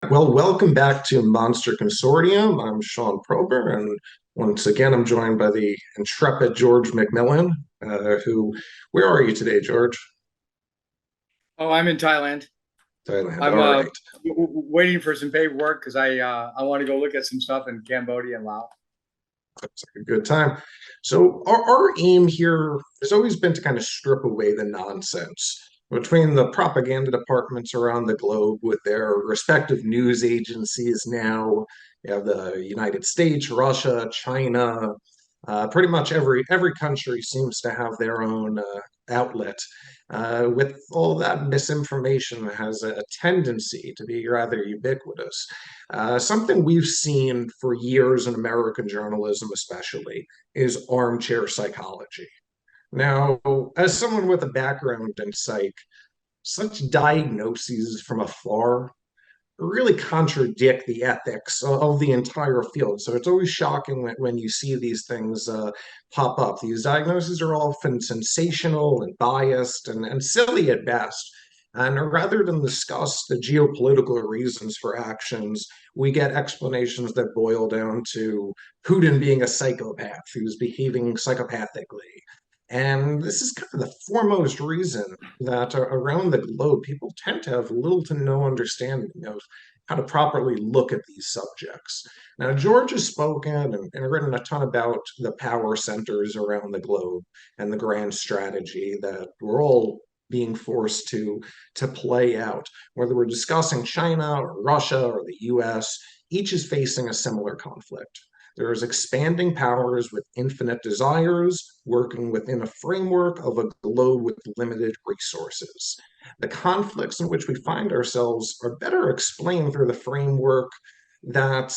Well, welcome back to Monster Consortium. I'm Sean Prober, and once again, I'm joined by the intrepid George McMillan, where are you today, George? Oh, I'm in Thailand. Thailand. I'm All right. waiting for some paperwork because I want to go look at some stuff in Cambodia and Laos. It's like a good time. So our aim here has always been to kind of strip away the nonsense between the propaganda departments around the globe with their respective news agencies now. You have the United States, Russia, China. Pretty much every country seems to have their own outlet. With all that misinformation has a tendency to be rather ubiquitous. Something we've seen for years in American journalism, especially, is armchair psychology. Now, as someone with a background in psych, such diagnoses from afar really contradict the ethics of the entire field. So it's always shocking when you see these things pop up. These diagnoses are often sensational and biased and silly at best. And rather than discuss the geopolitical reasons for actions, we get explanations that boil down to Putin being a psychopath who's behaving psychopathically. And this is kind of the foremost reason that around the globe, people tend to have little to no understanding of how to properly look at these subjects. Now, George has spoken and written a ton about the power centers around the globe and the grand strategy that we're all being forced to play out. Whether we're discussing China or Russia or the US, each is facing a similar conflict. There is expanding powers with infinite desires, working within a framework of a globe with limited resources. The conflicts in which we find ourselves are better explained through the framework that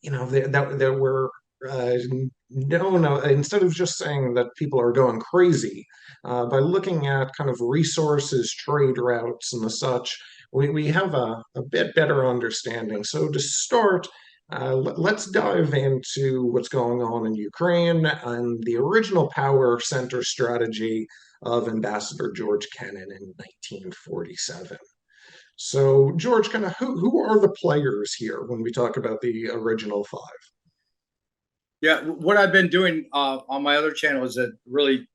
that we're uh, no, instead of just saying that people are going crazy, by looking at kind of resources, trade routes, and the such, we have a bit better understanding. So to start, let's dive into what's going on in Ukraine and the original power center strategy of Ambassador George Kennan in 1947. So, George, kind of who are the players here when we talk about the original five? Yeah, what I've been doing on my other channel is that really,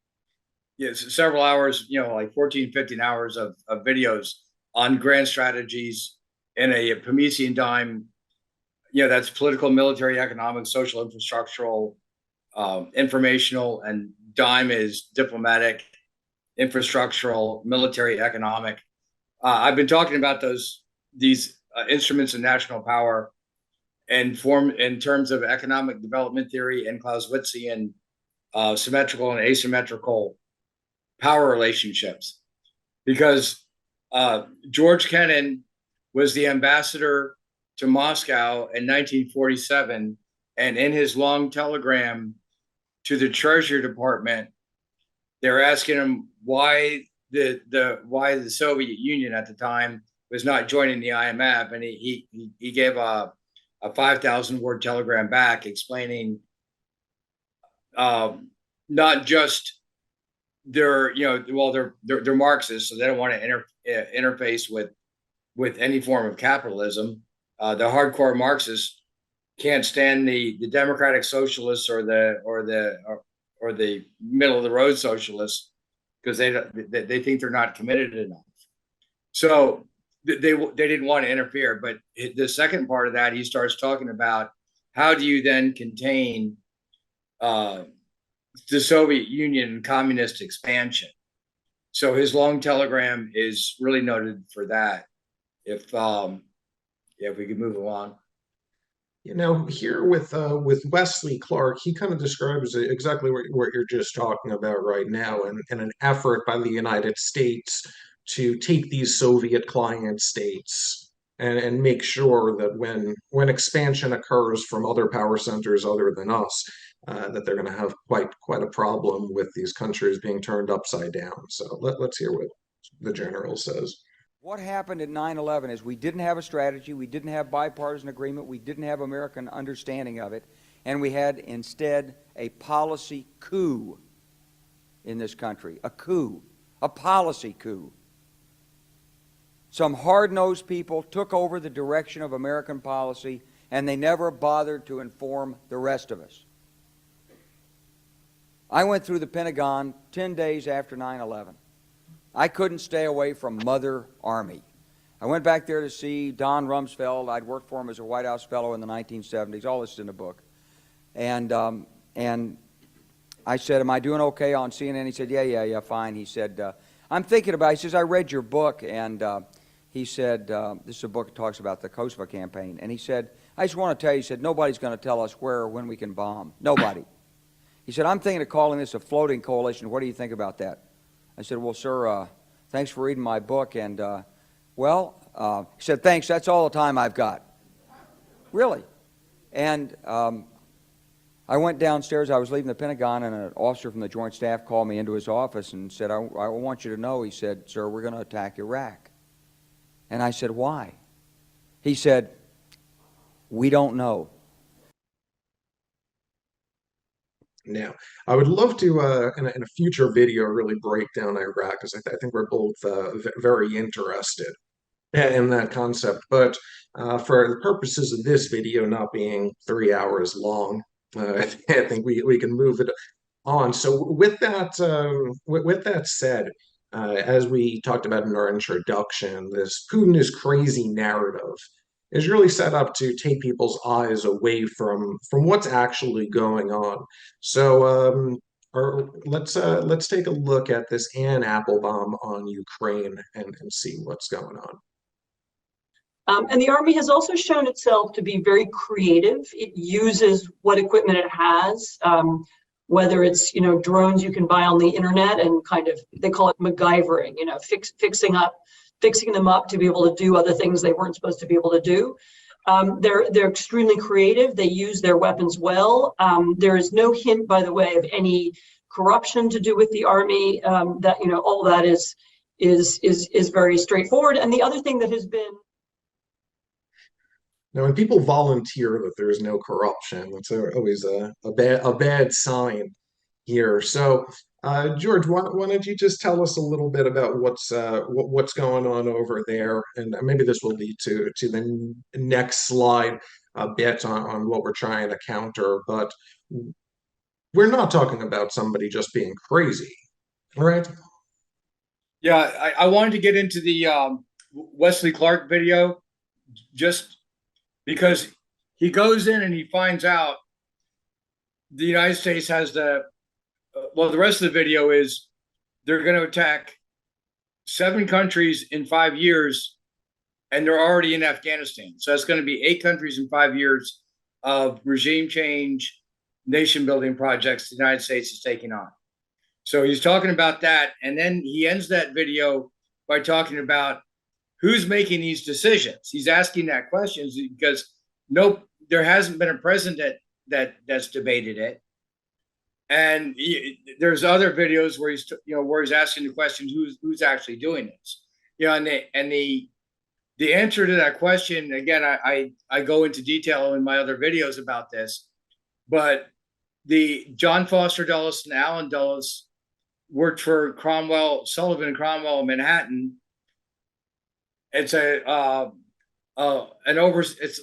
several hours, like 14, 15 hours of videos on grand strategies in a Promethean dime. That's political, military, economic, social, infrastructural, informational, and dime is diplomatic, infrastructural, military, economic. I've been talking about these instruments of national power and form in terms of economic development theory and Clausewitzian symmetrical and asymmetrical power relationships. Because George Kennan was the ambassador to Moscow in 1947, and in his long telegram to the Treasury Department, they're asking him why the Soviet Union at the time was not joining the IMF, and he gave a 5,000 word telegram back explaining not just they're Marxists, so they don't want to interface with any form of capitalism. The hardcore Marxists can't stand the democratic socialists or the middle of the road socialists because they think they're not committed enough. So they didn't want to interfere. But the second part of that, he starts talking about how do you then contain the Soviet Union and communist expansion. So his long telegram is really noted for that. If we could move along. Here with Wesley Clark, he kind of describes exactly what you're just talking about right now, and an effort by the United States to take these Soviet client states and make sure that when expansion occurs from other power centers other than us, that they're going to have quite a problem with these countries being turned upside down. So let's hear what the general says. What happened at 9/11 is we didn't have a strategy, we didn't have bipartisan agreement, we didn't have American understanding of it, and we had instead a policy coup in this country. A coup. A policy coup. Some hard-nosed people took over the direction of American policy, and they never bothered to inform the rest of us. I went through the Pentagon 10 days after 9/11. I couldn't stay away from Mother Army. I went back there to see Don Rumsfeld. I'd worked for him as a White House fellow in the 1970s. All this is in the book. And I said, am I doing okay on CNN? He said, yeah, fine. He said, I'm thinking about it. He says, I read your book. And he said, this is a book that talks about the Kosovo campaign. And he said, I just want to tell you, he said, nobody's going to tell us where or when we can bomb. Nobody. He said, I'm thinking of calling this a floating coalition. What do you think about that? I said, well, sir, thanks for reading my book. And, he said, thanks, that's all the time I've got. Really? And I went downstairs. I was leaving the Pentagon, and an officer from the Joint Staff called me into his office and said, I want you to know, he said, sir, we're going to attack Iraq. And I said, why? He said, we don't know. Now, I would love to, in a future video, really break down Iraq, because I think we're both very interested in that concept. But for the purposes of this video not being 3 hours long, I think we can move it on. So with that said, as we talked about in our introduction, this Putin is crazy narrative is really set up to take people's eyes away from what's actually going on. So let's take a look at this Ann Applebaum on Ukraine and see what's going on. And the Army has also shown itself to be very creative. It uses what equipment it has, whether it's drones you can buy on the internet and kind of, they call it MacGyvering, fixing them up to be able to do other things they weren't supposed to be able to do. They're extremely creative. They use their weapons well. There is no hint, by the way, of any corruption to do with the Army. That all that is very straightforward. And the other thing that has been now, when people volunteer that there is no corruption, that's always a bad sign here. So, George, why don't you just tell us a little bit about what's going on over there, and maybe this will lead to the next slide a bit on what we're trying to counter. But we're not talking about somebody just being crazy, right? Yeah, I wanted to get into the Wesley Clark video just because he goes in and he finds out the United States has the rest of the video is they're going to attack 7 countries in 5 years, and they're already in Afghanistan. So that's going to be 8 countries in 5 years of regime change, nation building projects the United States is taking on. So he's talking about that. And then he ends that video by talking about who's making these decisions. He's asking that question because there hasn't been a president that's debated it. And there's other videos where he's asking the question, who's actually doing this? And the answer to that question, again, I go into detail in my other videos about this, but the John Foster Dulles and Alan Dulles worked for Sullivan and Cromwell in Manhattan. It's it's a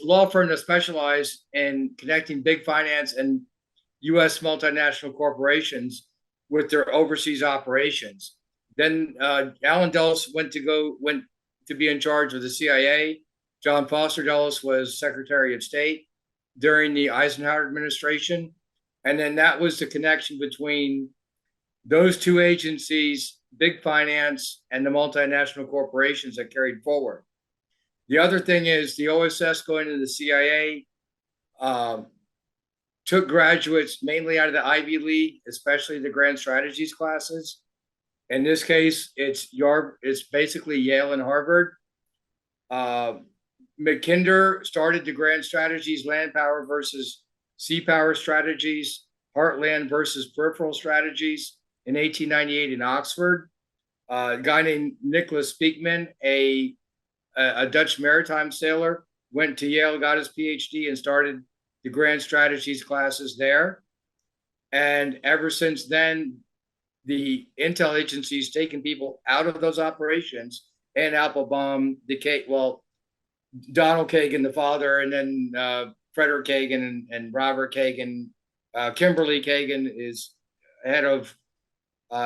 law firm that specializes in connecting big finance and U.S. multinational corporations with their overseas operations. Then Alan Dulles went to be in charge of the CIA. John Foster Dulles was Secretary of State during the Eisenhower administration. And then that was the connection between those two agencies, big finance, and the multinational corporations that carried forward. The other thing is the OSS going to the CIA took graduates mainly out of the Ivy League, especially the grand strategies classes. In this case, it's basically Yale and Harvard. Mackinder started the grand strategies, land power versus sea power strategies, heartland versus peripheral strategies in 1898 in Oxford. A guy named Nicholas Speakman, a Dutch maritime sailor, went to Yale, got his PhD, and started the grand strategies classes there. And ever since then, the intel agency's taken people out of those operations Anne Applebaum, Donald Kagan, the father, and then Frederick Kagan and Robert Kagan. Kimberly Kagan is head of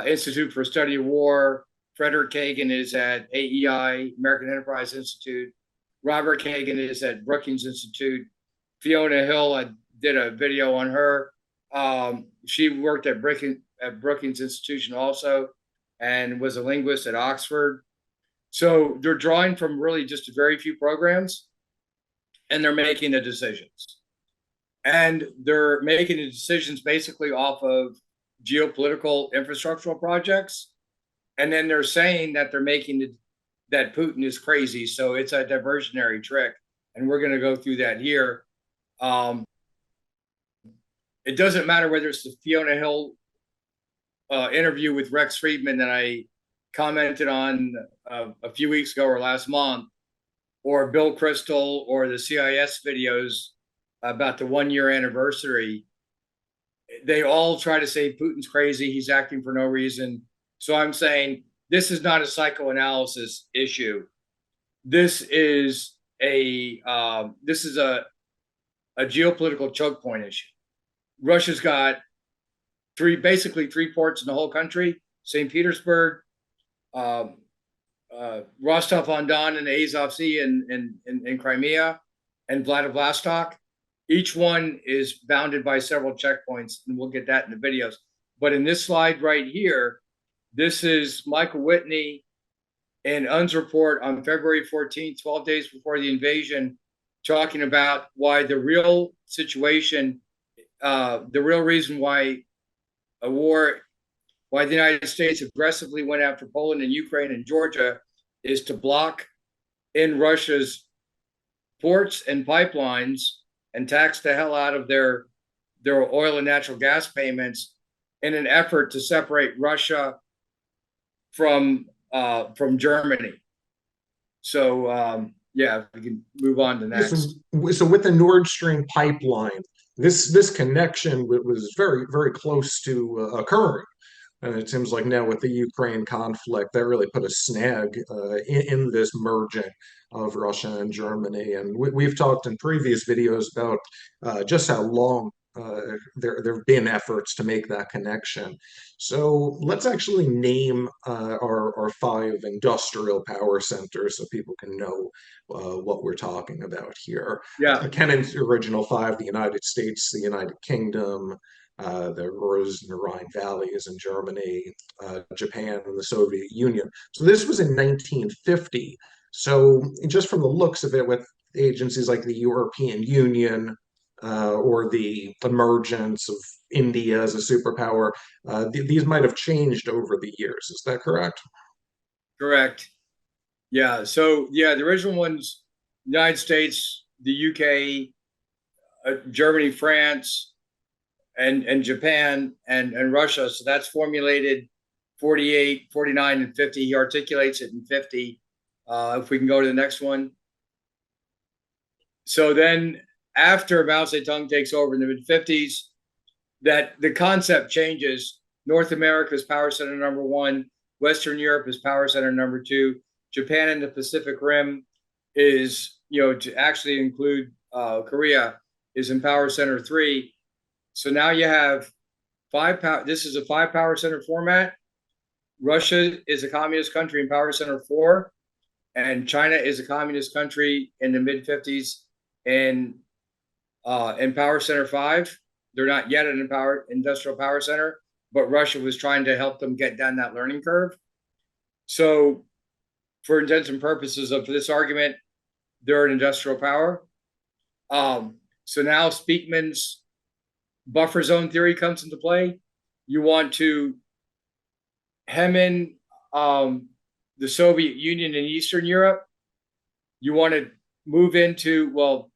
Institute for Study of War. Frederick Kagan is at AEI, American Enterprise Institute. Robert Kagan is at Brookings Institute. Fiona Hill, I did a video on her. She worked at Brookings Institution also, and was a linguist at Oxford. So they're drawing from really just very few programs, and they're making the decisions. And they're making the decisions basically off of geopolitical infrastructural projects. And then they're saying that they're making that Putin is crazy. So it's a diversionary trick. And we're going to go through that here. It doesn't matter whether it's the Fiona Hill interview with Rex Friedman that I commented on a few weeks ago or last month, or Bill Kristol, or the CIS videos about the 1 year anniversary. They all try to say Putin's crazy, he's acting for no reason. So I'm saying this is not a psychoanalysis issue. This is a geopolitical choke point issue. Russia's got basically three ports in the whole country: St. Petersburg, Rostov-on-Don and the Azov Sea in Crimea, and Vladivostok. Each one is bounded by several checkpoints, and we'll get that in the videos. But in this slide right here, this is Michael Whitney and UN's report on February 14th, 12 days before the invasion, talking about why the real situation, the real reason why the United States aggressively went after Poland and Ukraine and Georgia is to block in Russia's ports and pipelines and tax the hell out of their oil and natural gas payments in an effort to separate Russia from Germany. So yeah, we can move on to next. So with the Nord Stream pipeline, this connection was very, very close to occurring. And it seems like now with the Ukraine conflict, that really put a snag in this merging of Russia and Germany. And we've talked in previous videos about just how long there have been efforts to make that connection. So let's actually name our five industrial power centers so people can know what we're talking about here. Yeah. Kennan's original five: the United States, the United Kingdom, the Rose and the Rhine Valleys in Germany, Japan, and the Soviet Union. So this was in 1950. So just from the looks of it, with agencies like the European Union or the emergence of India as a superpower, these might have changed over the years. Is that correct? Correct. Yeah. So yeah, the original ones: United States, the UK, Germany, France, and Japan and Russia. So that's formulated 48, 49, and 50. He articulates it in 50. If we can go to the next one. So then after Mao Zedong takes over in the mid-50s, that the concept changes. North America is power center number one. Western Europe is power center number two. Japan and the Pacific Rim is, to actually include Korea, is in power center three. So now you have five power. This is a five power center format. Russia is a communist country in power center four, and China is a communist country in the mid-50s in power center five. They're not yet an industrial power center, but Russia was trying to help them get down that learning curve. So for intents and purposes of this argument, they're an industrial power. So now Speakman's buffer zone theory comes into play. You want to hem in the Soviet Union and Eastern Europe. You want to move into,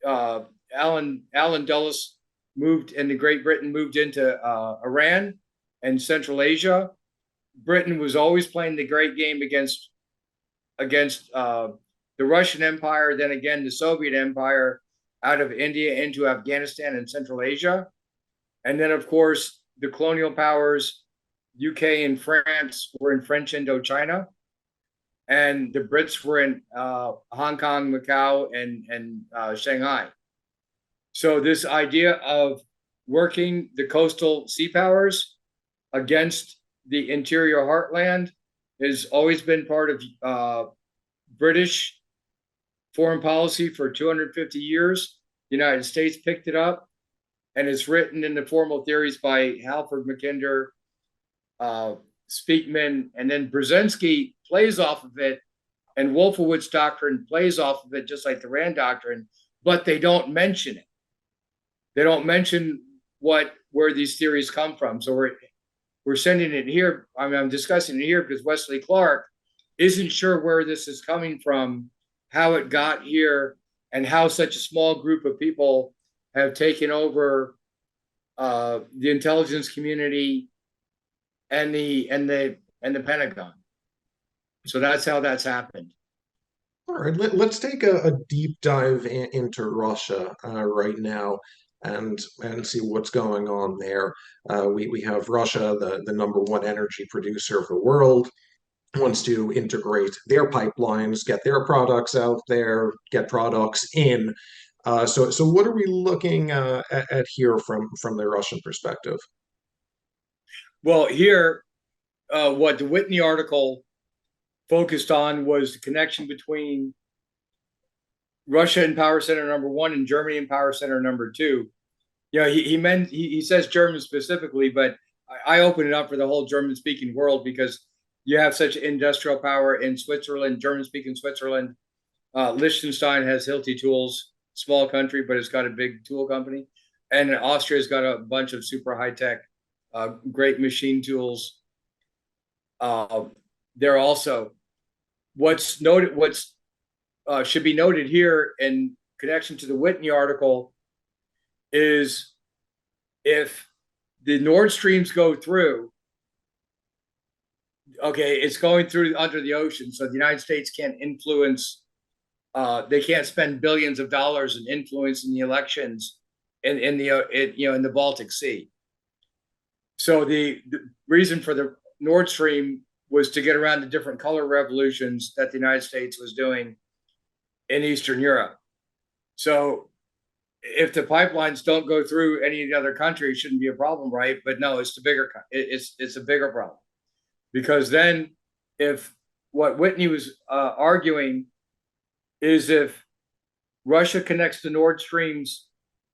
Alan Dulles moved, and the Great Britain moved into Iran and Central Asia. Britain was always playing the great game against the Russian Empire, then again the Soviet Empire, out of India into Afghanistan and Central Asia. And then, of course, the colonial powers, UK and France, were in French Indochina. and the Brits were in Hong Kong, Macau, and Shanghai. So this idea of working the coastal sea powers against the interior heartland has always been part of British foreign policy for 250 years. The United States picked it up, and it's written in the formal theories by Halford Mackinder, Speakman, and then Brzezinski plays off of it, and Wolfowitz doctrine plays off of it, just like the Rand doctrine, but they don't mention it. They don't mention where these theories come from. So we're sending it here. I mean, I'm discussing it here because Wesley Clark isn't sure where this is coming from, how it got here, and how such a small group of people have taken over the intelligence community and the Pentagon. So that's how that's happened. All right, let's take a deep dive into Russia right now and see what's going on there. We have Russia, the number one energy producer of the world, wants to integrate their pipelines, get their products out there, get products in. So what are we looking at here from the Russian perspective? Well, here, what the Whitney article focused on was the connection between Russia in Power Center number one and Germany in Power Center number two. You know, he says German specifically, but I open it up for the whole German-speaking world because you have such industrial power in Switzerland, German-speaking Switzerland. Liechtenstein has Hilti Tools, small country, but it's got a big tool company. And Austria's got a bunch of super high-tech, great machine tools. There also, what's should be noted here in connection to the Whitney article is if the Nord Streams go through, okay, it's going through under the ocean, so the United States can't influence. They can't spend billions of dollars in influencing the elections in the Baltic Sea. So the reason for the Nord Stream was to get around the different color revolutions that the United States was doing in Eastern Europe. So if the pipelines don't go through any of the other countries, it shouldn't be a problem, right? But no, it's a bigger problem, because then if what Whitney was arguing is if Russia connects the Nord Streams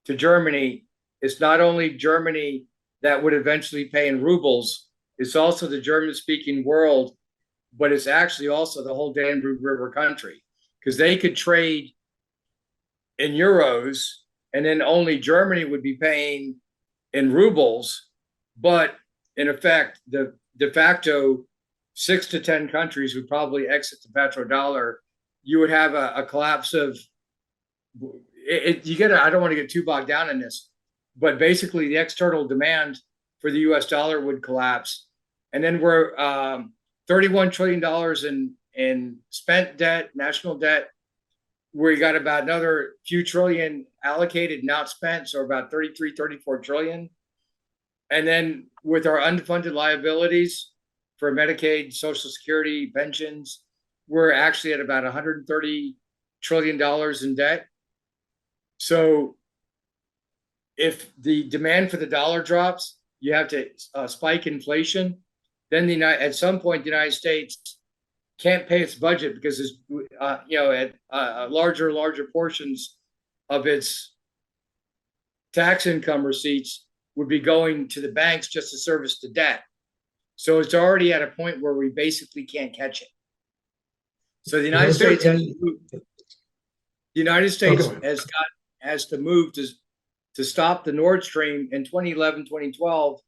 to Germany, it's not only Germany that would eventually pay in rubles, it's also the German-speaking world, but it's actually also the whole Danube River country, because they could trade in euros, and then only Germany would be paying in rubles. But in effect, the de facto 6 to 10 countries would probably exit the petrodollar. You would have a collapse of it. I don't want to get too bogged down in this, but basically the external demand for the US dollar would collapse. And then we're $31 trillion in spent debt, national debt, where you got about another few trillion allocated, not spent, so about 34 trillion. And then with our unfunded liabilities for Medicaid, Social Security, pensions, we're actually at about $130 trillion in debt. So if the demand for the dollar drops, you have to spike inflation. Then at some point, the United States can't pay its budget because it's at larger portions of its tax income receipts would be going to the banks just to service the debt. So it's already at a point where we basically can't catch it. So the United States has to move to stop the Nord Stream in 2011, 2012.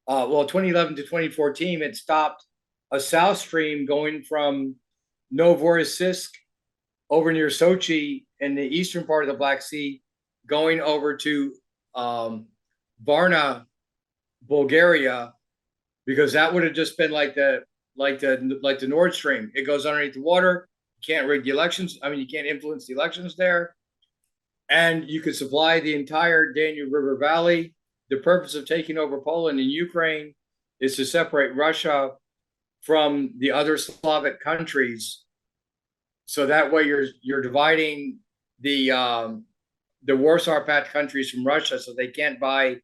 2011 to 2014, it stopped a South Stream going from Novorossiysk over near Sochi in the eastern part of the Black Sea, going over to Varna, Bulgaria, because that would have just been like the Nord Stream. It goes underneath the water. You can't rig the elections. I mean, you can't influence the elections there. And you could supply the entire Danube River Valley. The purpose of taking over Poland and Ukraine is to separate Russia from the other Slavic countries. So that way you're dividing the Warsaw Pact countries from Russia, so they can't buy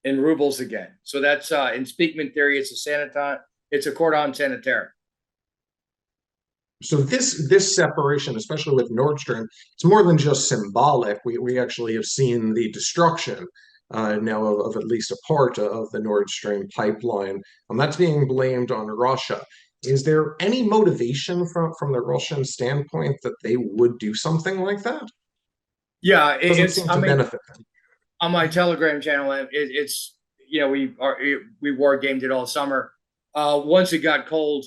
in rubles again. So that's in Speakman theory, it's a cordon sanitaire. So this separation, especially with Nord Stream, it's more than just symbolic. We actually have seen the destruction now of at least a part of the Nord Stream pipeline, and that's being blamed on Russia. Is there any motivation from the Russian standpoint that they would do something like that? Yeah, Doesn't seem to benefit them. On my Telegram channel, it's we war gamed it all summer. Once it got cold,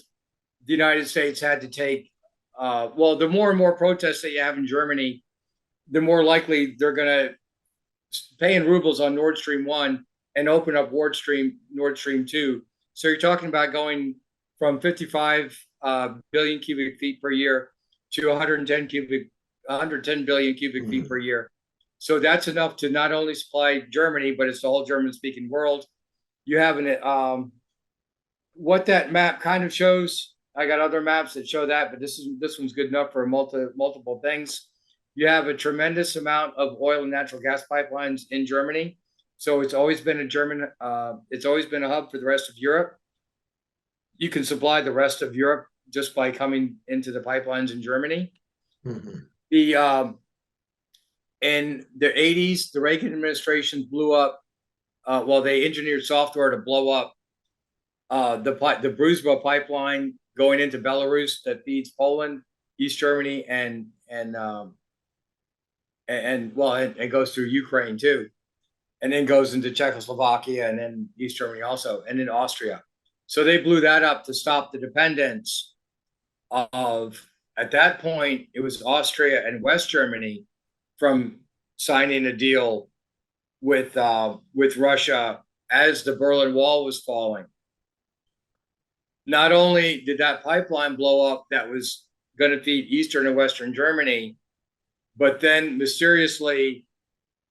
the United States had to take. Well, the more and more protests that you have in Germany, the more likely they're going to pay in rubles on Nord Stream 1 and open up Nord Stream 2. So you're talking about going from 55 billion cubic feet per year to 110 billion cubic feet per year. So that's enough to not only supply Germany, but it's the whole German-speaking world. You have what that map kind of shows. I got other maps that show that, but this one's good enough for multiple things. You have a tremendous amount of oil and natural gas pipelines in Germany. So it's always been it's always been a hub for the rest of Europe. You can supply the rest of Europe just by coming into the pipelines in Germany. Mm-hmm. In the 80s, the Reagan administration blew up. They engineered software to blow up the Druzhba pipeline going into Belarus that feeds Poland, East Germany, and it goes through Ukraine too, and then goes into Czechoslovakia and then East Germany also, and then Austria. So they blew that up to stop the dependence of, at that point, it was Austria and West Germany from signing a deal with Russia as the Berlin Wall was falling. Not only did that pipeline blow up that was going to feed Eastern and Western Germany, but then mysteriously,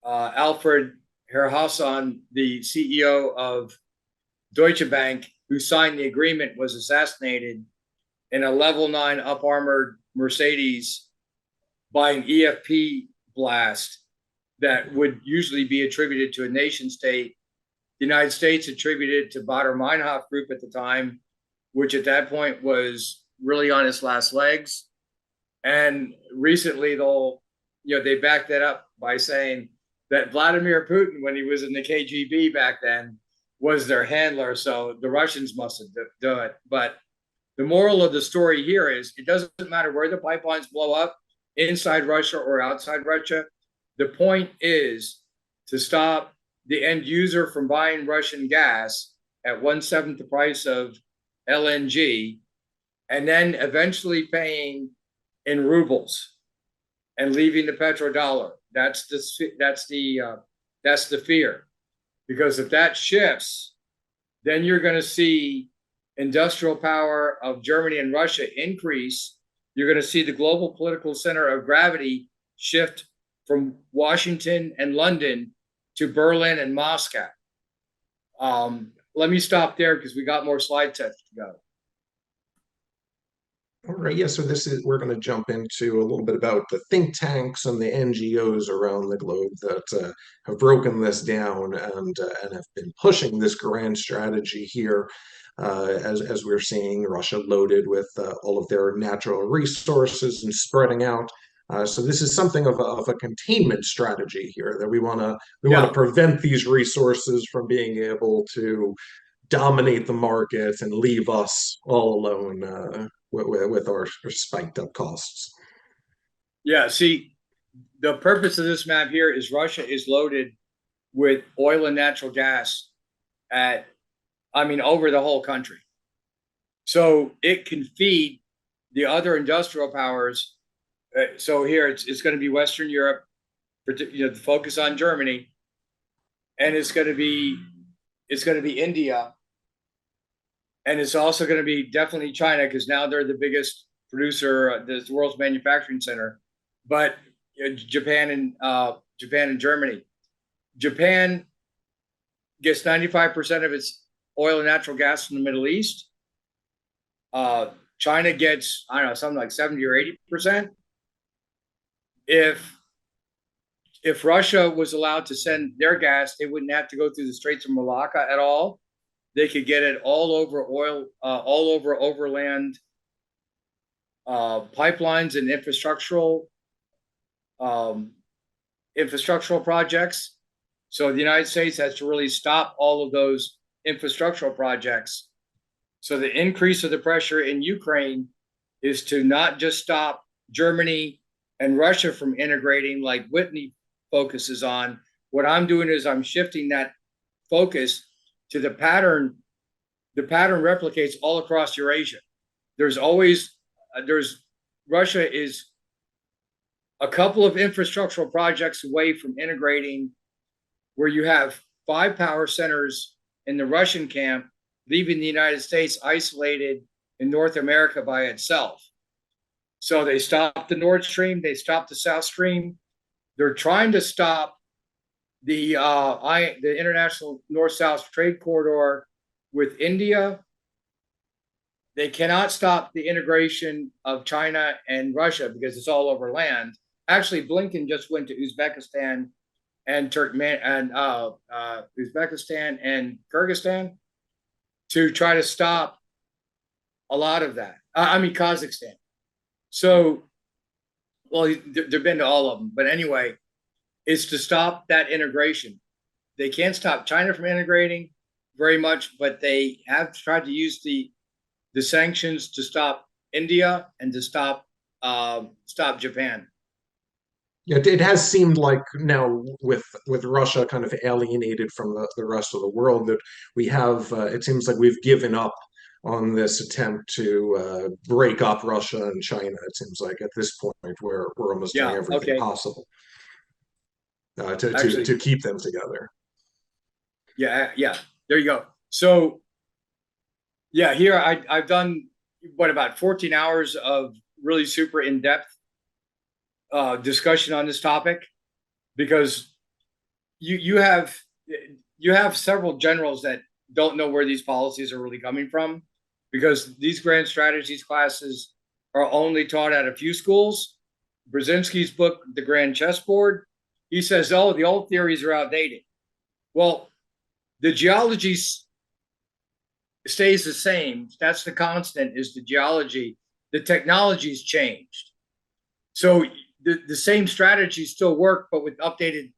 Alfred Herrhausen, the CEO of Deutsche Bank, who signed the agreement, was assassinated in a level 9 up-armored Mercedes by an EFP blast that would usually be attributed to a nation state. The United States attributed to Baader-Meinhof Group at the time, which at that point was really on its last legs. And recently, they backed that up by saying that Vladimir Putin, when he was in the KGB back then, was their handler. So the Russians must have done it. But the moral of the story here is it doesn't matter where the pipelines blow up, inside Russia or outside Russia. The point is to stop the end user from buying Russian gas at 1/7 the price of LNG, and then eventually paying in rubles and leaving the petrodollar. That's the fear, because if that shifts, then you're going to see industrial power of Germany and Russia increase. You're going to see the global political center of gravity shift from Washington and London to Berlin and Moscow. Let me stop there because we got more slide sets to go. All right, yeah, so we're going to jump into a little bit about the think tanks and the NGOs around the globe that have broken this down and have been pushing this grand strategy here. As we're seeing Russia loaded with all of their natural resources and spreading out. So this is something of a containment strategy here, that we want to prevent these resources from being able to dominate the market and leave us all alone with our spiked up costs. Yeah, see, the purpose of this map here is Russia is loaded with oil and natural gas over the whole country. So it can feed the other industrial powers. So here it's going to be Western Europe, the focus on Germany, and it's going to be India, and it's also going to be definitely China, because now they're the biggest producer, the world's manufacturing center. But Japan and Germany. Japan gets 95% of its oil and natural gas from the Middle East. China gets, I don't know, something like 70 or 80%. If Russia was allowed to send their gas, they wouldn't have to go through the Straits of Malacca at all. They could get it all over all over overland pipelines and infrastructural projects. So the United States has to really stop all of those infrastructural projects. So the increase of the pressure in Ukraine is to not just stop Germany and Russia from integrating like Whitney focuses on. What I'm doing is I'm shifting that focus to the pattern. The pattern replicates all across Eurasia. Russia is a couple of infrastructural projects away from integrating, where you have 5 power centers in the Russian camp, leaving the United States isolated in North America by itself. So they stopped the Nord Stream, they stopped the South Stream. They're trying to stop the international North-South trade corridor with India. They cannot stop the integration of China and Russia because it's all over land. Actually, Blinken just went to Uzbekistan and Uzbekistan and Kyrgyzstan to try to stop a lot of that. Kazakhstan. So, well, they've been to all of them, but anyway, it's to stop that integration. They can't stop China from integrating very much, but they have tried to use the sanctions to stop India and to stop Japan. Yeah, it has seemed like now with Russia kind of alienated from the rest of the world that we have. It seems like we've given up on this attempt to break up Russia and China. It seems like at this point we're almost doing everything possible to keep them together. Yeah. There you go. So, yeah, here I've done about 14 hours of really super in-depth discussion on this topic, because you have several generals that don't know where these policies are really coming from, because these grand strategies classes are only taught at a few schools. Brzezinski's book, The Grand Chessboard, he says, oh, the old theories are outdated. Well, the geology stays the same. That's the constant, is the geology. The technology's changed. So the same strategies still work, but with updated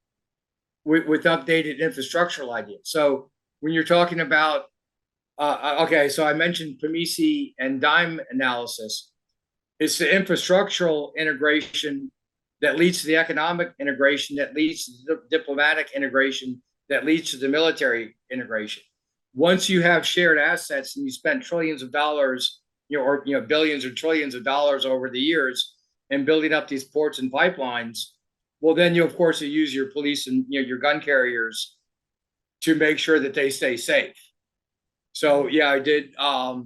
infrastructural ideas. So when you're talking about, so I mentioned PMISI and DIME analysis. It's the infrastructural integration that leads to the economic integration, that leads to the diplomatic integration, that leads to the military integration. Once you have shared assets and you spent trillions of dollars, or billions or trillions of dollars over the years, and building up these ports and pipelines, well, then of course you use your police and your gun carriers to make sure that they stay safe. So yeah, I did a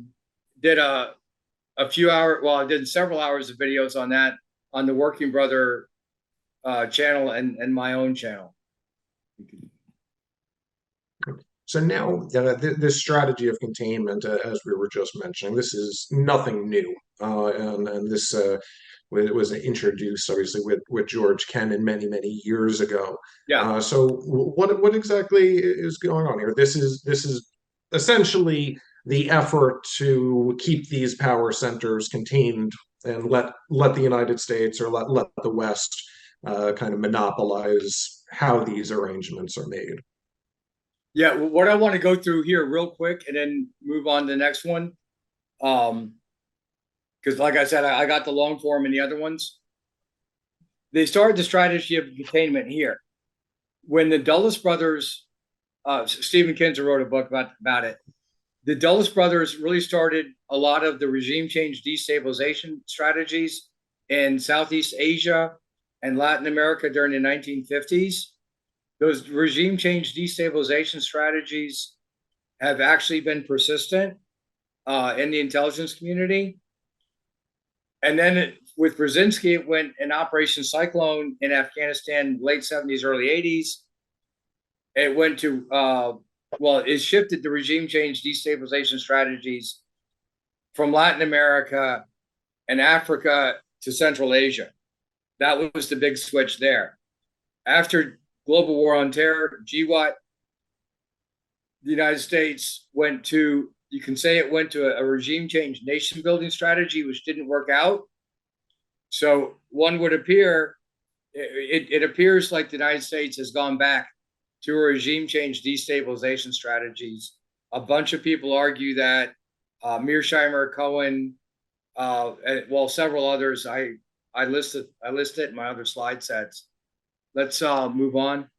few hours. Well, I did several hours of videos on that on the Working Brother channel and my own channel. So now, this strategy of containment, as we were just mentioning, this is nothing new, and this it was introduced obviously with George Kennan many years ago. Yeah. So what exactly is going on here? This is essentially the effort to keep these power centers contained and let the United States or let the West kind of monopolize how these arrangements are made. Yeah, what I want to go through here real quick and then move on to the next one. Because like I said, I got the long form and the other ones. They started the strategy of containment here. When the Dulles brothers, Stephen Kinzer wrote a book about it. The Dulles brothers really started a lot of the regime change destabilization strategies in Southeast Asia and Latin America during the 1950s. Those regime change destabilization strategies have actually been persistent in the intelligence community. And then with Brzezinski, it went in Operation Cyclone in Afghanistan, late 70s, early 80s. It went to, it shifted the regime change destabilization strategies from Latin America and Africa to Central Asia. That was the big switch there. After global war on terror, GWAT, the United States went to, you can say it went to a regime change nation building strategy, which didn't work out. So one would appear, it appears like the United States has gone back to a regime change destabilization strategies. A bunch of people argue that Mearsheimer, Cohen, well, several others. I list it in my other slide sets. Let's move on.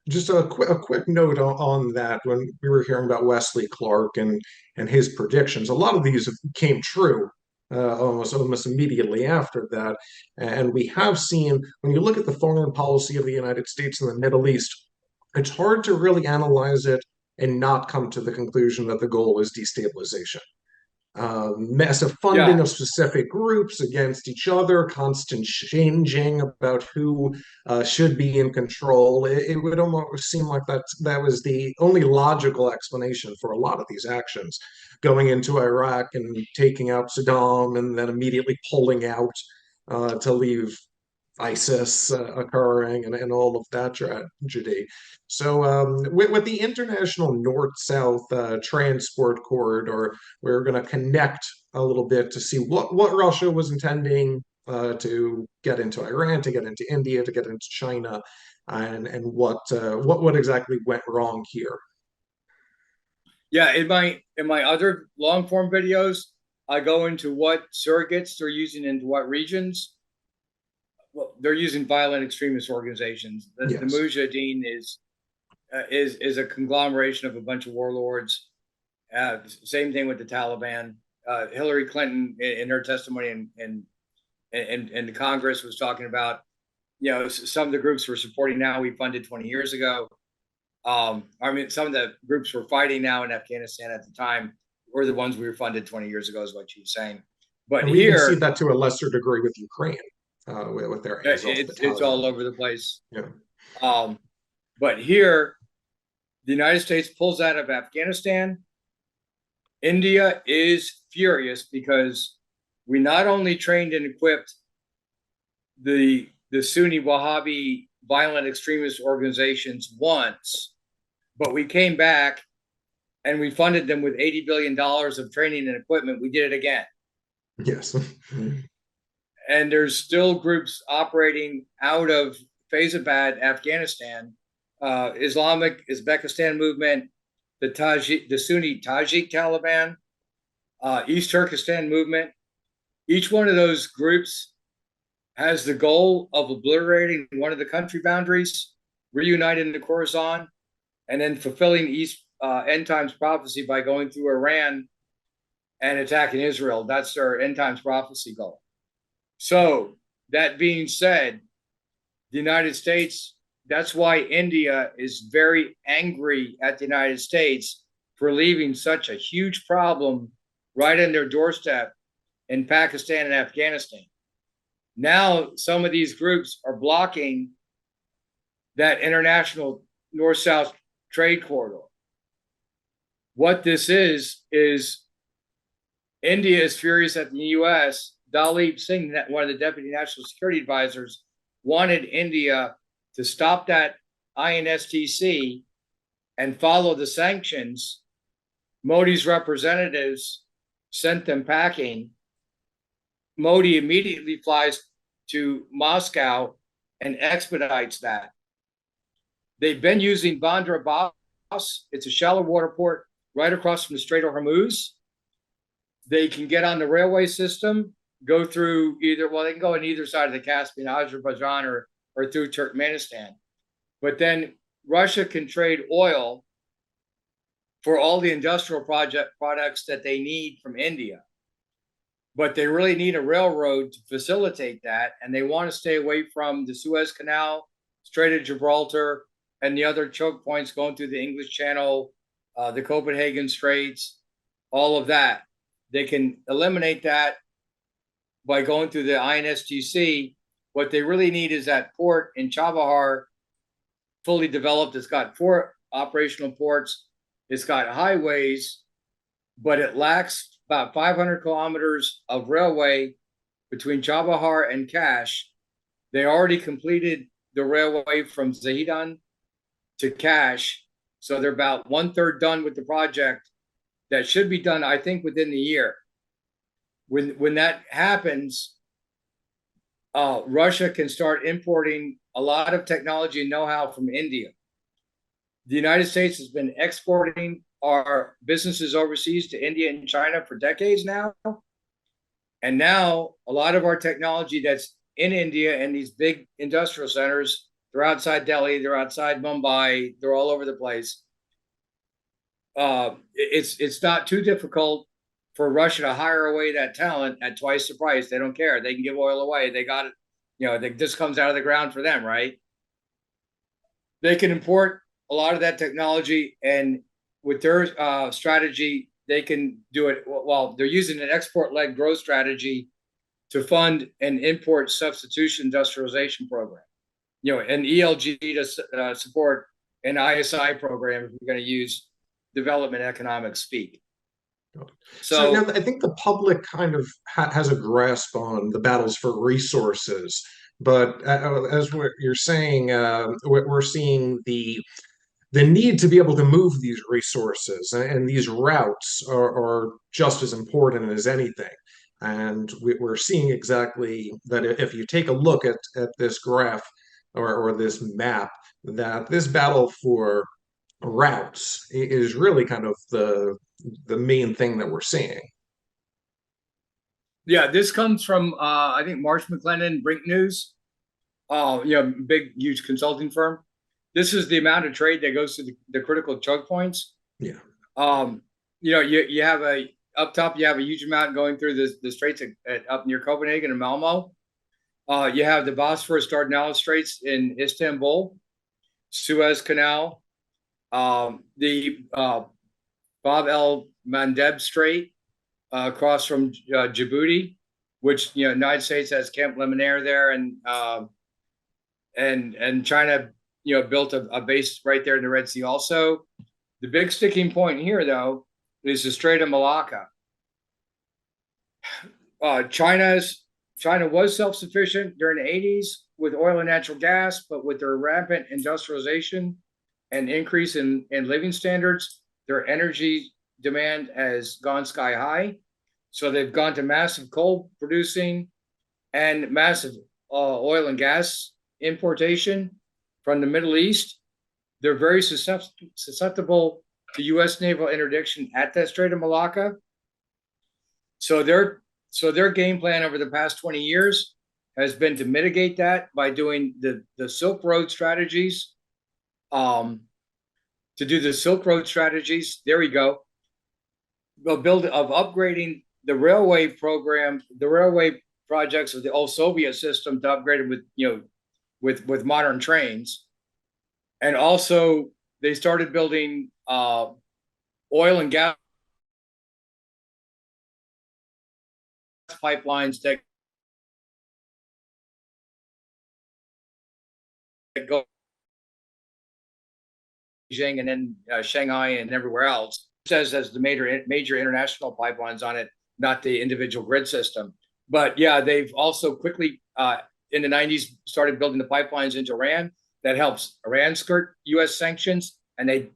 Just a quick note on that. When we were hearing about Wesley Clark and his predictions, a lot of these came true almost immediately after that. And we have seen, when you look at the foreign policy of the United States in the Middle East, it's hard to really analyze it and not come to the conclusion that the goal is destabilization. Massive funding Yeah, of specific groups against each other, constant changing about who should be in control. It would almost seem like that was the only logical explanation for a lot of these actions, going into Iraq and taking out Saddam and then immediately pulling out to leave ISIS occurring and all of that tragedy. So, with the international north-south transport corridor, we're going to connect a little bit to see what Russia was intending to get into Iran, to get into India, to get into China, and what exactly went wrong here. yeah. In my other long form videos, I go into what surrogates they're using into what regions. Well, they're using violent extremist organizations. The Yes. Mujahideen is a conglomeration of a bunch of warlords. Same thing with the Taliban. Hillary Clinton, in her testimony in the Congress, was talking about, some of the groups we're supporting now we funded 20 years ago. I mean, some of the groups we're fighting now in Afghanistan at the time were the ones we were funded 20 years ago, is what she's saying. But And we even see here, that to a lesser degree with Ukraine, with their Azov it's all battalion. over the place. Yeah. But here, the United States pulls out of Afghanistan. India is furious because we not only trained and equipped the Sunni Wahhabi violent extremist organizations once, but we came back and we funded them with $80 billion of training and equipment. We did it again. Yes. And there's still groups operating out of Faizabad, Afghanistan, Islamic Uzbekistan movement, the Sunni Tajik Taliban, East Turkestan movement. Each one of those groups has the goal of obliterating one of the country boundaries, reuniting the Khorasan, and then fulfilling end times prophecy by going through Iran and attacking Israel. That's their end times prophecy goal. So that being said, the United States, that's why India is very angry at the United States for leaving such a huge problem right on their doorstep in Pakistan and Afghanistan. Now, some of these groups are blocking that international north-south trade corridor. What this is India is furious at the U.S. Dalip Singh, one of the deputy national security advisors, wanted India to stop that INSTC and follow the sanctions. Modi's representatives sent them packing. Modi immediately flies to Moscow and expedites that. They've been using Bandar Abbas. It's a shallow water port right across from the Strait of Hormuz. They can get on the railway system, go through they can go on either side of the Caspian, Azerbaijan or through Turkmenistan. But then Russia can trade oil for all the industrial products that they need from India. But they really need a railroad to facilitate that. And they want to stay away from the Suez Canal, Strait of Gibraltar, and the other choke points going through the English Channel, the Copenhagen Straits, all of that. They can eliminate that by going through the INSTC. What they really need is that port in Chabahar fully developed. It's got 4 operational ports. It's got highways, but it lacks about 500 kilometers of railway between Chabahar and Kash. They already completed the railway from Zahedan to Kash. So they're about 1/3 done with the project. That should be done, I think, within the year. When that happens, Russia can start importing a lot of technology and know-how from India. The United States has been exporting our businesses overseas to India and China for decades now. And now a lot of our technology that's in India and these big industrial centers, they're outside Delhi, they're outside Mumbai, they're all over the place. It's not too difficult for Russia to hire away that talent at twice the price. They don't care. They can give oil away. They got it. This comes out of the ground for them, right? They can import a lot of that technology, and with their strategy, they can do it. Well, they're using an export-led growth strategy to fund an import substitution industrialization program. An ELG to support an ISI program if we're going to use development economics speak. So now I think the public kind of has a grasp on the battles for resources, but as you're saying, we're seeing the need to be able to move these resources, and these routes are just as important as anything. And we're seeing exactly that if you take a look at this graph or this map, that this battle for routes is really kind of the main thing that we're seeing. Yeah, this comes from I think Marsh McLennan, Brink News, big huge consulting firm. This is the amount of trade that goes to the critical choke points. Yeah. You have up top, you have a huge amount going through the straits up near Copenhagen and Malmo. You have the Bosphorus Dardanelles Straits in Istanbul, Suez Canal, the Bab el Mandeb Strait across from Djibouti, which United States has Camp Lemonnier there, and China built a base right there in the Red Sea also. The big sticking point here, though, is the Strait of Malacca. China was self-sufficient during the 80s with oil and natural gas, but with their rampant industrialization and increase in living standards, their energy demand has gone sky high. So they've gone to massive coal producing and massive oil and gas importation from the Middle East. They're very susceptible to U.S. naval interdiction at that Strait of Malacca. So their game plan over the past 20 years has been to mitigate that by doing the Silk Road strategies. To do the Silk Road strategies, there we go. They'll build of upgrading the railway program, the railway projects of the old Soviet system to upgrade it with modern trains. And also they started building oil and gas pipelines that go Beijing and then Shanghai and everywhere else. It says as the major international pipelines on it, not the individual grid system. But yeah, they've also quickly in the 90s started building the pipelines into Iran. That helps Iran skirt U.S. sanctions, and they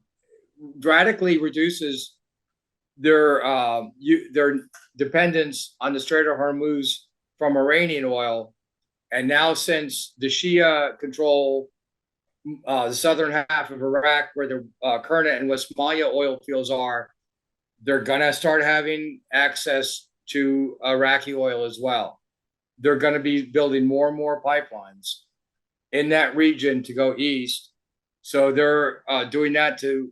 radically reduces their dependence on the Strait of Hormuz from Iranian oil. And now, since the Shia control the southern half of Iraq, where the Kurna and West Somalia oil fields are, they're gonna start having access to Iraqi oil as well. They're gonna be building more and more pipelines in that region to go east. So they're doing that to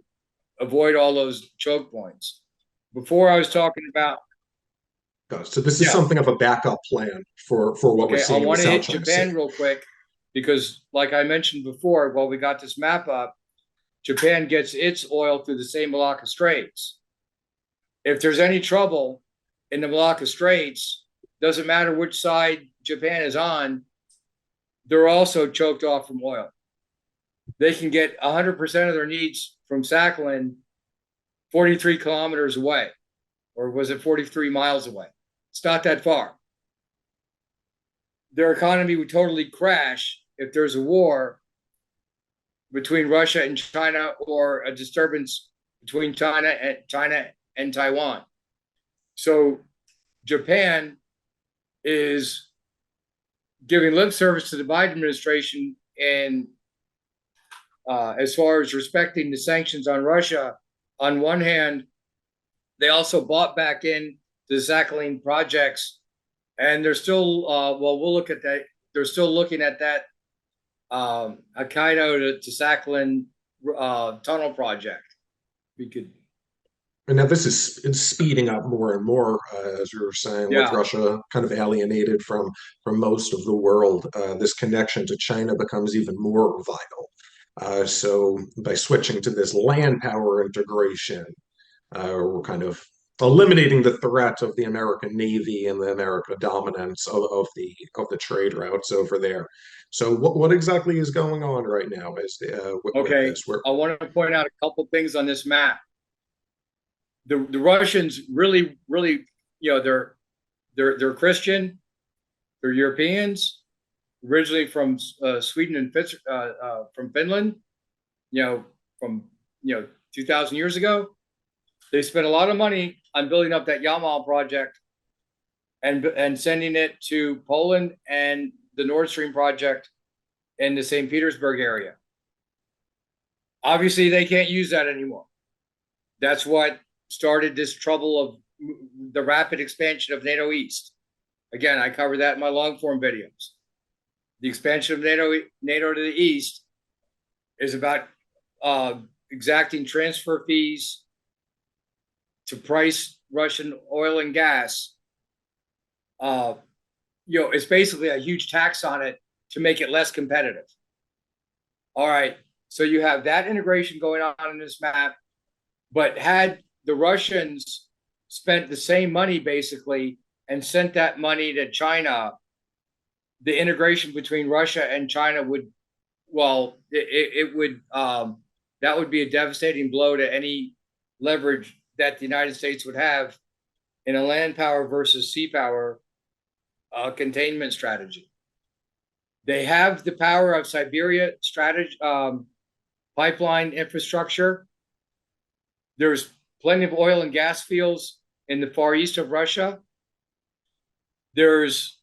avoid all those choke points. Before I was talking about. So this is something of a backup plan for what we're seeing. I want to hit China Japan Sea. real quick, because like I mentioned before, while we got this map up, Japan gets its oil through the same Malacca Straits. If there's any trouble in the Malacca Straits, doesn't matter which side Japan is on, they're also choked off from oil. They can get 100% of their needs from Sakhalin 43 kilometers away, or was it 43 miles away? It's not that far. Their economy would totally crash if there's a war between Russia and China, or a disturbance between China and Taiwan. So Japan is giving lip service to the Biden administration, and as far as respecting the sanctions on Russia. On one hand, they also bought back in the Sakhalin projects, and they're still, we'll look at that. They're still looking at that Hokkaido to Sakhalin tunnel project. We could. And now it's speeding up more and more, as you were saying, with Russia kind of alienated from most of the world. This connection to China becomes even more vital. So by switching to this land power integration, we're kind of eliminating the threat of the American Navy and the American dominance of the trade routes over there. So what exactly is going on right now? With this? I want to point out a couple things on this map. The Russians really, they're Christian, they're Europeans, originally from Sweden and from Finland, from 2,000 years ago. They spent a lot of money on building up that Yamal project and sending it to Poland and the Nord Stream project in the St. Petersburg area. Obviously, they can't use that anymore. That's what started this trouble of the rapid expansion of NATO East. Again, I covered that in my long form videos. The expansion of NATO to the East is about exacting transfer fees to price Russian oil and gas. It's basically a huge tax on it to make it less competitive. All right, so you have that integration going on in this map, but had the Russians spent the same money basically and sent that money to China, the integration between Russia and China would, that would be a devastating blow to any leverage that the United States would have in a land power versus sea power containment strategy. They have the power of Siberia strategy, pipeline infrastructure. There's plenty of oil and gas fields in the far east of Russia. There's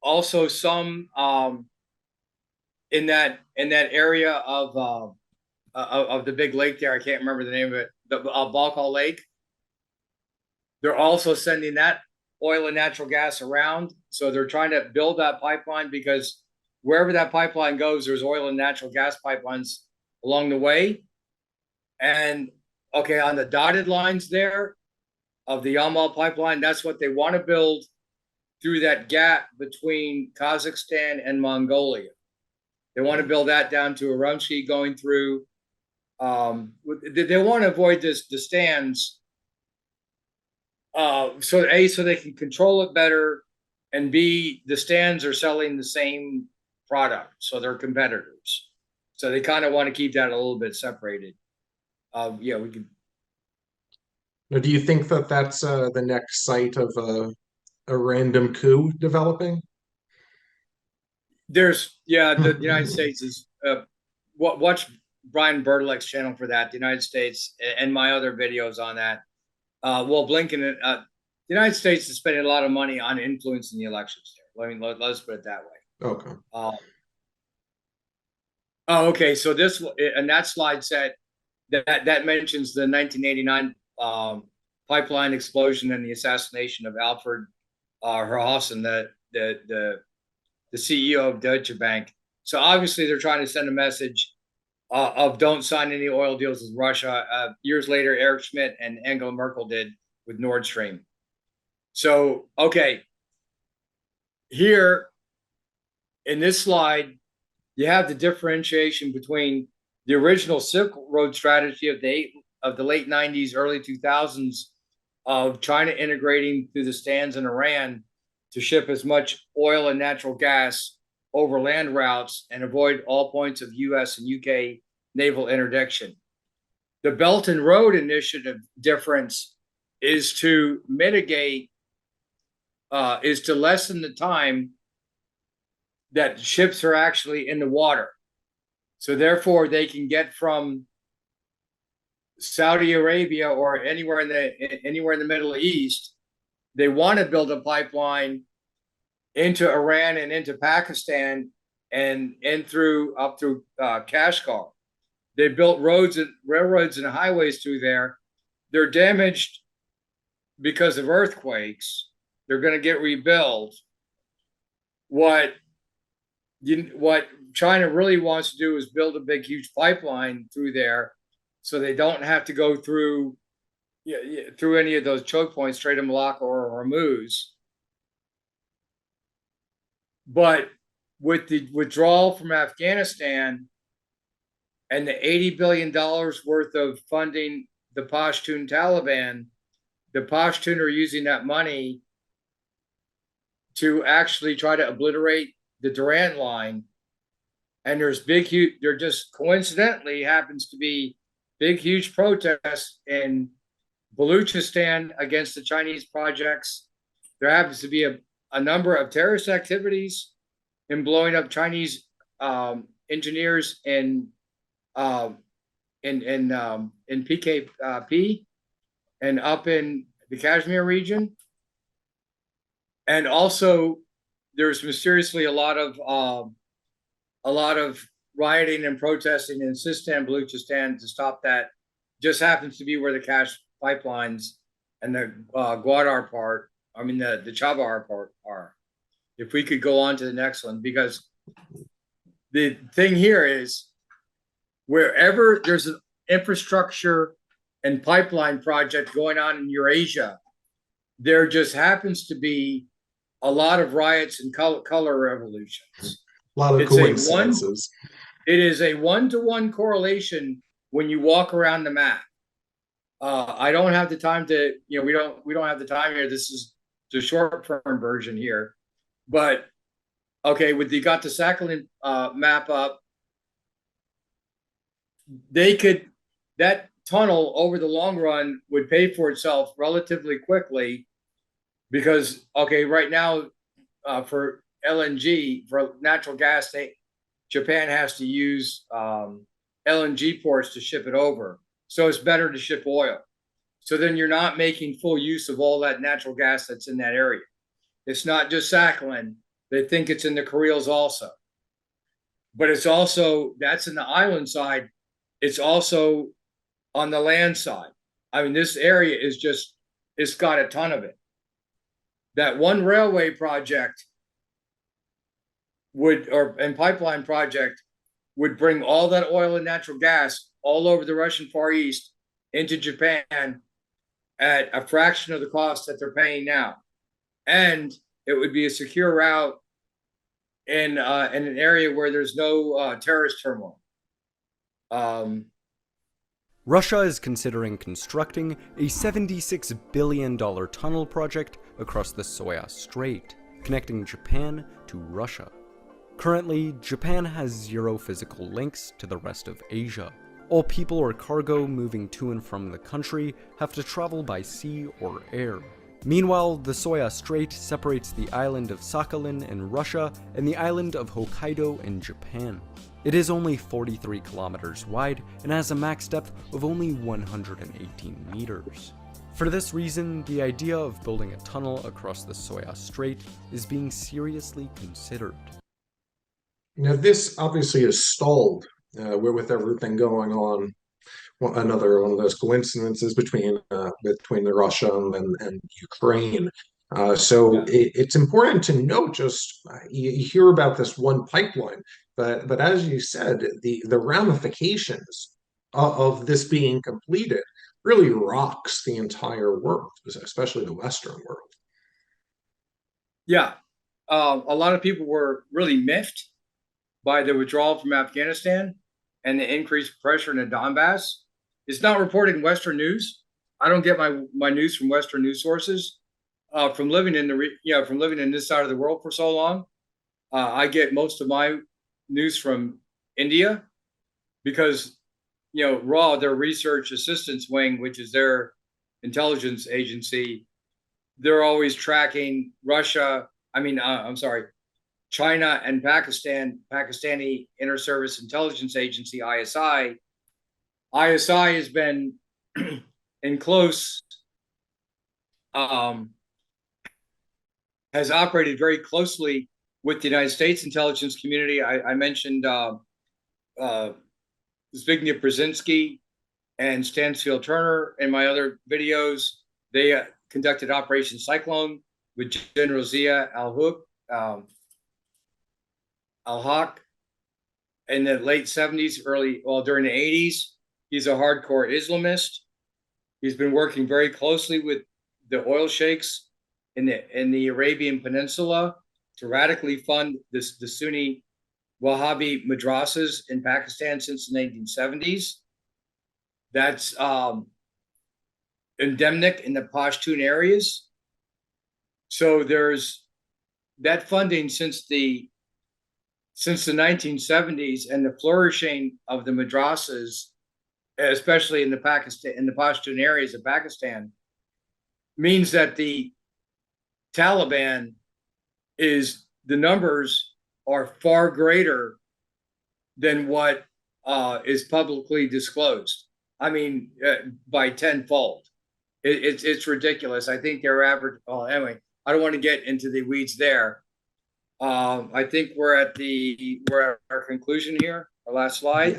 also some in that area of the big lake there. I can't remember the name of it. The Baikal Lake. They're also sending that oil and natural gas around. So they're trying to build that pipeline, because wherever that pipeline goes, there's oil and natural gas pipelines along the way. And on the dotted lines there of the Yamal pipeline, that's what they want to build through that gap between Kazakhstan and Mongolia. They want to build that down to Urumqi, going through. They want to avoid the stands, so they can control it better, and B, the stands are selling the same product, so they're competitors. So they kind of want to keep that a little bit separated. We can. Now, do you think that that's the next site of a random coup developing? The United States is watch Brian Bertolek's channel for that. The United States and my other videos on that. Blinken, the United States is spending a lot of money on influencing the elections there. Let's put it that way. Okay. Okay. So this and that slide set that mentions the 1989 pipeline explosion and the assassination of Alfred Herhausen, the CEO of Deutsche Bank. So obviously they're trying to send a message of don't sign any oil deals with Russia. Years later, Eric Schmidt and Angela Merkel did with Nord Stream. So, here in this slide, you have the differentiation between the original Silk Road strategy of the late 90s, early 2000s, of China integrating through the stands in Iran to ship as much oil and natural gas over land routes and avoid all points of US and UK naval interdiction. The Belt and Road Initiative difference is to mitigate, is to lessen the time that ships are actually in the water. So therefore, they can get from Saudi Arabia or anywhere in the Middle East. They want to build a pipeline into Iran and into Pakistan and up through Kashgar. They built roads and railroads and highways through there. They're damaged because of earthquakes. They're going to get rebuilt. What China really wants to do is build a big, huge pipeline through there, so they don't have to go through any of those choke points, Strait of Malacca or Hormuz. But with the withdrawal from Afghanistan and the $80 billion worth of funding the Pashtun Taliban, the Pashtun are using that money to actually try to obliterate the Durand Line. And there's there just coincidentally happens to be big, huge protests in Baluchistan against the Chinese projects. There happens to be a number of terrorist activities in blowing up Chinese engineers in PKP and up in the Kashmir region. And also, there's mysteriously a lot of rioting and protesting in Sistan, Baluchistan to stop that. Just happens to be where the Cash pipelines and the Gwadar part, the Chabar part are. If we could go on to the next one, because the thing here is wherever there's an infrastructure and pipeline project going on in Eurasia, there just happens to be a lot of riots and color revolutions. A lot of coincidences. It is a one-to-one correlation when you walk around the map. I don't have the time to, we don't have the time here. This is the short-term version here. But okay, with you got the Sakhalin map up, that tunnel over the long run would pay for itself relatively quickly, because right now for LNG, for natural gas, Japan has to use LNG ports to ship it over. So it's better to ship oil. So then you're not making full use of all that natural gas that's in that area. It's not just Sakhalin. They think it's in the Kuriles also. But it's also, that's in the island side. It's also on the land side. This area is just, it's got a ton of it. That one railway project and pipeline project would bring all that oil and natural gas all over the Russian Far East into Japan at a fraction of the cost that they're paying now. And it would be a secure route in an area where there's no terrorist turmoil. Russia is considering constructing a $76 billion tunnel project across the Soya Strait, connecting Japan to Russia. Currently, Japan has zero physical links to the rest of Asia. All people or cargo moving to and from the country have to travel by sea or air. Meanwhile, the Soya Strait separates the island of Sakhalin in Russia and the island of Hokkaido in Japan. It is only 43 kilometers wide and has a max depth of only 118 meters. For this reason, the idea of building a tunnel across the Soya Strait is being seriously considered. Now, this obviously is stalled with everything going on. Another one of those coincidences between the Russia and Ukraine. It's important to note, just you hear about this one pipeline, but as you said, the ramifications of this being completed really rocks the entire world, especially the Western world. Yeah, a lot of people were really miffed by the withdrawal from Afghanistan and the increased pressure in the Donbass. It's not reported in Western news. I don't get my news from Western news sources. From living in this side of the world for so long, I get most of my news from India, because RAW, their research assistance wing, which is their intelligence agency, they're always tracking Russia. I'm sorry, China and Pakistani Inter-Service Intelligence Agency, ISI. ISI has been in close, has operated very closely with the United States intelligence community. I mentioned Zbigniew Brzezinski and Stansfield Turner in my other videos. They conducted Operation Cyclone with General Zia al-Haq in the late 70s, during the 80s. He's a hardcore Islamist. He's been working very closely with the oil sheikhs in the Arabian Peninsula to radically fund the Sunni Wahhabi madrasas in Pakistan since the 1970s. That's endemic in the Pashtun areas. So there's that funding since the 1970s, and the flourishing of the madrasas, especially in the Pashtun areas of Pakistan, means that the Taliban the numbers are far greater than what is publicly disclosed. I mean, by tenfold. It's ridiculous. I think their average. Well, anyway, I don't want to get into the weeds there. I think we're at our conclusion here. Our last slide.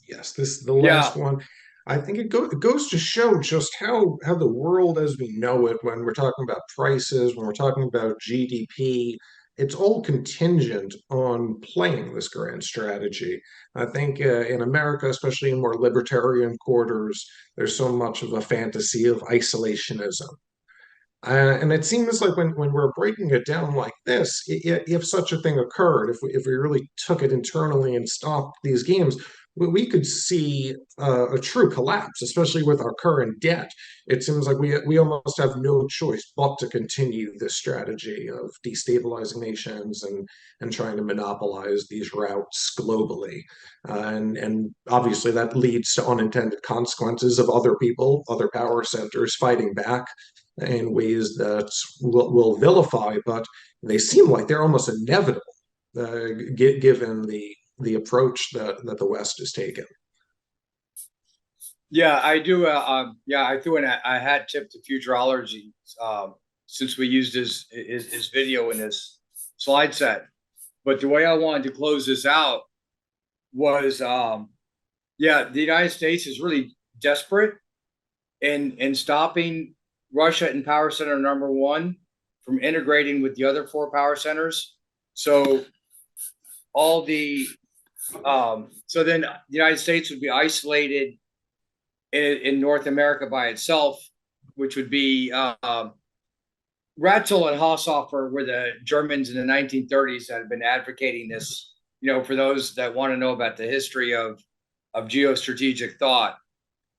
Yes, this is the last one. I think it goes to show just how the world as we know it, when we're talking about prices, when we're talking about GDP, it's all contingent on playing this grand strategy. I think in America, especially in more libertarian quarters, there's so much of a fantasy of isolationism. And it seems like when we're breaking it down like this, if such a thing occurred, if we really took it internally and stopped these games, we could see a true collapse, especially with our current debt. It seems like we almost have no choice but to continue this strategy of destabilizing nations and trying to monopolize these routes globally. And obviously that leads to unintended consequences of other people, other power centers fighting back in ways that will vilify, but they seem like they're almost inevitable, given the approach that the West has taken. Yeah, I do. I threw in a hat tip to futurology since we used his video in this slide set. But the way I wanted to close this out was, the United States is really desperate in stopping Russia in power center number one from integrating with the other four power centers. So so then the United States would be isolated in North America by itself, which would be Ratzel and Haushofer were the Germans in the 1930s that had been advocating this, for those that want to know about the history of geostrategic thought.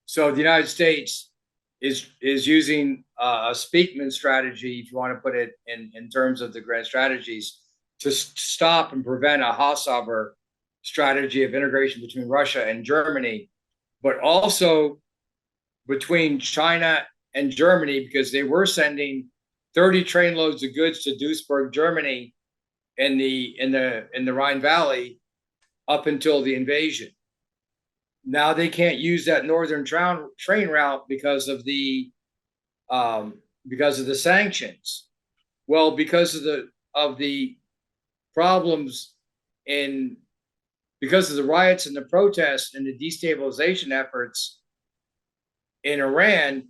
So the United States is using a Speakman strategy, if you want to put it in terms of the grand strategies, to stop and prevent a Haushofer strategy of integration between Russia and Germany, but also between China and Germany, because they were sending 30 trainloads of goods to Duisburg, Germany, in the Rhine Valley up until the invasion. Now they can't use that northern train route because of the sanctions. Well, because of the problems because of the riots and the protests and the destabilization efforts in Iran,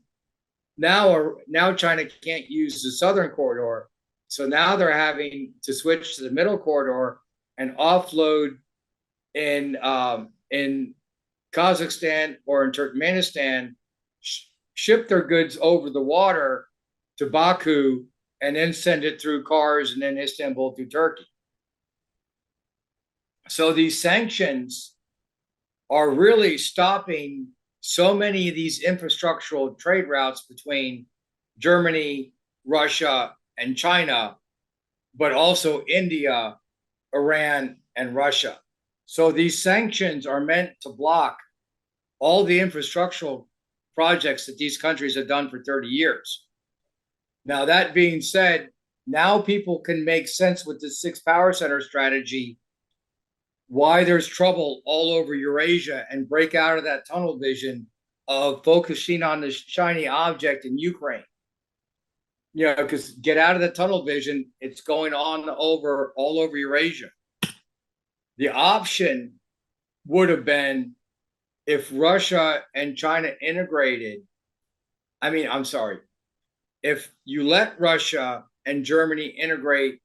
now China can't use the southern corridor. So now they're having to switch to the middle corridor and offload in Kazakhstan or in Turkmenistan, ship their goods over the water to Baku, and then send it through cars and then Istanbul through Turkey. So these sanctions are really stopping so many of these infrastructural trade routes between Germany, Russia, and China, but also India, Iran, and Russia. So these sanctions are meant to block all the infrastructural projects that these countries have done for 30 years. Now, that being said, now people can make sense with the six power center strategy, why there's trouble all over Eurasia, and break out of that tunnel vision of focusing on the shiny object in Ukraine. You know, because get out of the tunnel vision, it's going on all over Eurasia. The option would have been if Russia and China integrated. I'm sorry. If you let Russia and Germany integrate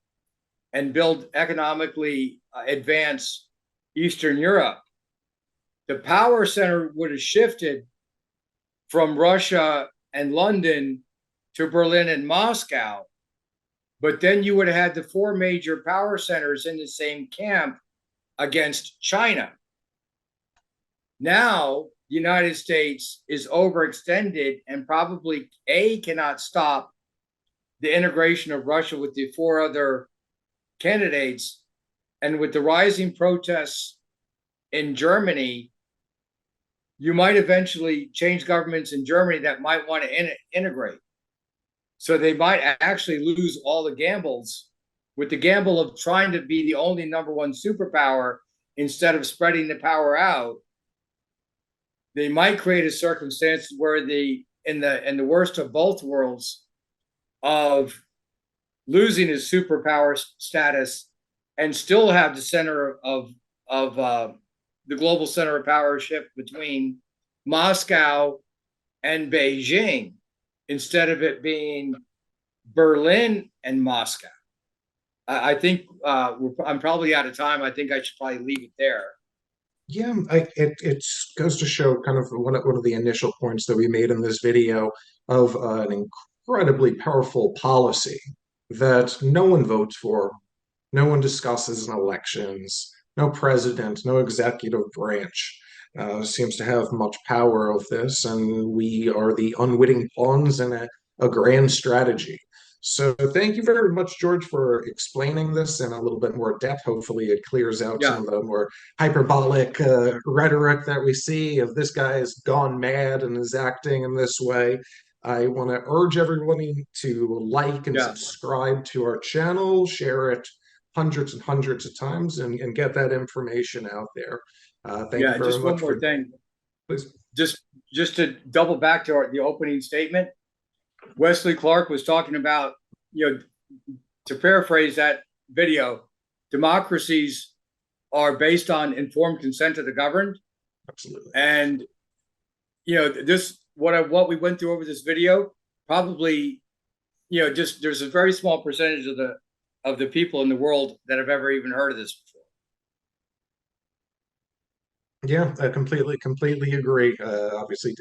and build economically advance Eastern Europe, the power center would have shifted from Russia and London to Berlin and Moscow. But then you would have had the four major power centers in the same camp against China. Now, the United States is overextended and probably cannot stop the integration of Russia with the four other candidates. And with the rising protests in Germany, you might eventually change governments in Germany that might want to integrate. So they might actually lose all the gambles, with the gamble of trying to be the only number one superpower instead of spreading the power out. They might create a circumstance where in the worst of both worlds of losing his superpower status and still have the center of the global center of power shift between Moscow and Beijing, instead of it being Berlin and Moscow. I think I'm probably out of time. I think I should probably leave it there. Yeah, it goes to show kind of one of the initial points that we made in this video of an incredibly powerful policy that no one votes for, no one discusses in elections, no president, no executive branch seems to have much power of this, and we are the unwitting pawns in a grand strategy. So thank you very much, George, for explaining this in a little bit more depth. Hopefully it clears out some of the more hyperbolic rhetoric that we see of this guy has gone mad and is acting in this way. I want to urge everybody to like and subscribe to our channel, share it hundreds and hundreds of times, and get that information out there. Thank you very just much. One more thing. Please. Just to double back to the opening statement, Wesley Clark was talking about, to paraphrase that video, democracies are based on informed consent of the governed. Absolutely. And, what we went through over this video, probably, just there's a very small percentage of the people in the world that have ever even heard of this before. Yeah, I completely agree. Obviously,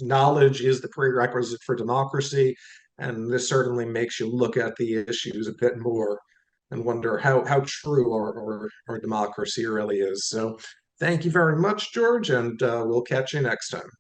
knowledge is the prerequisite for democracy, and this certainly makes you look at the issues a bit more and wonder how true our democracy really is. So thank you very much, George, and we'll catch you next time.